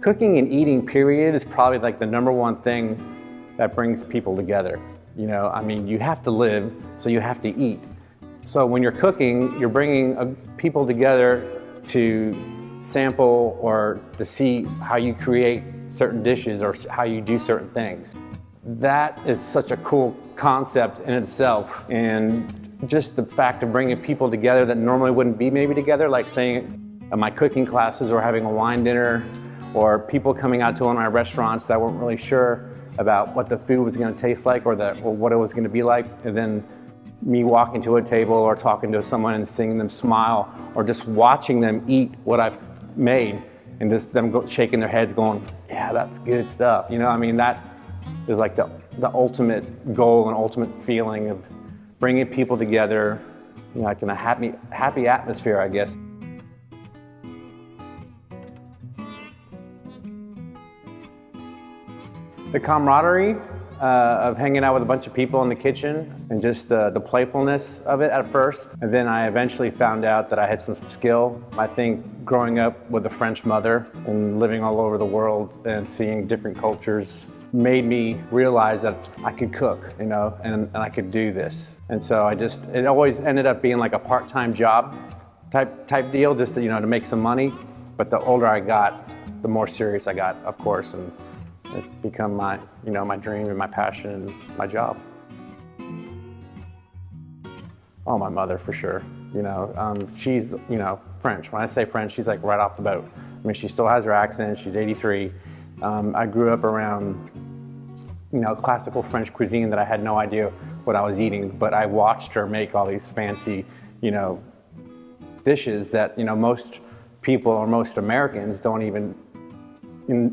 cooking and eating period is probably like the #1 thing that brings people together. You know, I mean, you have to live, so you have to eat. So when you're cooking, you're bringing people together to sample or to see how you create certain dishes or how you do certain things. That is such a cool concept in itself, and just the fact of bringing people together that normally wouldn't be maybe together, like saying at my cooking classes or having a wine dinner, or people coming out to one of my restaurants that weren't really sure about what the food was going to taste like or what it was going to be like, and then me walking to a table or talking to someone and seeing them smile, or just watching them eat what I've made and just them shaking their heads going, yeah, that's good stuff. You know, I mean, that is like the ultimate goal and ultimate feeling of bringing people together, you know, like in a happy atmosphere, I guess. The camaraderie of hanging out with a bunch of people in the kitchen, and just the playfulness of it at first. And then I eventually found out that I had some skill. I think growing up with a French mother and living all over the world and seeing different cultures made me realize that I could cook, you know, and I could do this. And so it always ended up being like a part-time job type deal, just to, you know, to make some money. But the older I got, the more serious I got, of course, and it's become my, you know, my dream and my passion and my job. Oh, my mother, for sure. You know, she's, you know, French. When I say French, she's like right off the boat. I mean, she still has her accent. She's 83. I grew up around, you know, classical French cuisine that I had no idea what I was eating, but I watched her make all these fancy, you know, dishes that, you know, most people or most Americans don't even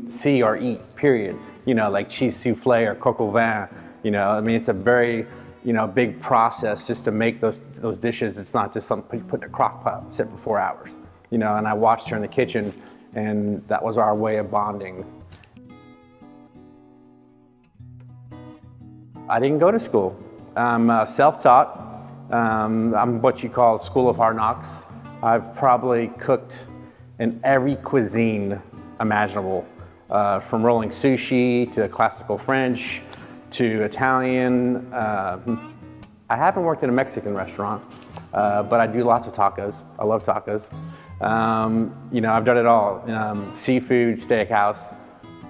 see or eat, period. You know, like cheese souffle or coq au vin, you know, I mean, it's a very, you know, big process just to make those dishes. It's not just something you put in a crock pot and sit for 4 hours, you know, and I watched her in the kitchen, and that was our way of bonding. I didn't go to school. I'm self-taught. I'm what you call School of Hard Knocks. I've probably cooked in every cuisine imaginable, from rolling sushi to classical French to Italian. I haven't worked in a Mexican restaurant, but I do lots of tacos. I love tacos. You know, I've done it all. Seafood, steakhouse.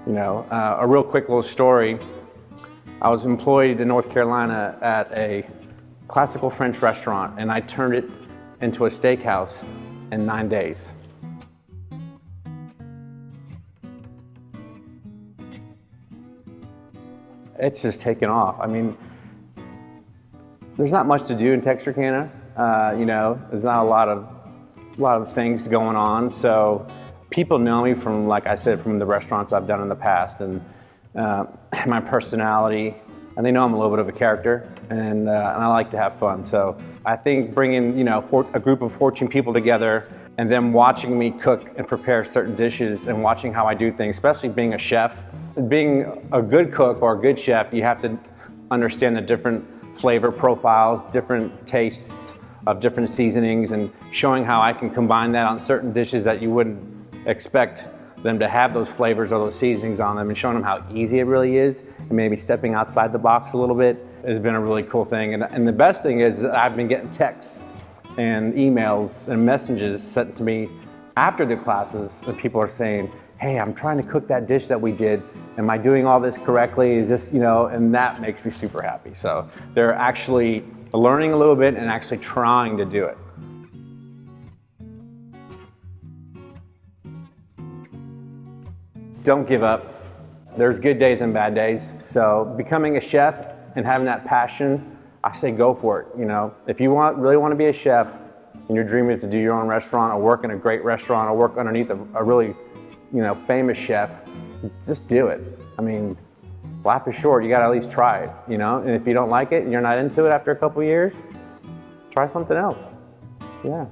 You know, a real quick little story. I was employed in North Carolina at a classical French restaurant, and I turned it into a steakhouse in 9 days. It's just taken off. I mean, there's not much to do in Texarkana. You know, there's not a lot of things going on. So people know me from, like I said, from the restaurants I've done in the past, and my personality, and they know I'm a little bit of a character, and I like to have fun. So I think bringing, you know, a group of 14 people together, and them watching me cook and prepare certain dishes, and watching how I do things, especially being a chef. Being a good cook or a good chef, you have to understand the different flavor profiles, different tastes of different seasonings, and showing how I can combine that on certain dishes that you wouldn't expect them to have those flavors or those seasonings on them, and showing them how easy it really is, and maybe stepping outside the box a little bit has been a really cool thing. And the best thing is that I've been getting texts and emails and messages sent to me after the classes, and people are saying, hey, I'm trying to cook that dish that we did. Am I doing all this correctly? Is this, you know, and that makes me super happy. So they're actually learning a little bit and actually trying to do it. Don't give up. There's good days and bad days. So becoming a chef and having that passion, I say go for it. You know, if you really want to be a chef and your dream is to do your own restaurant or work in a great restaurant or work underneath a really, you know, famous chef, just do it. I mean, life is short. You got to at least try it, you know? And if you don't like it and you're not into it after a couple years, try something else. Yeah.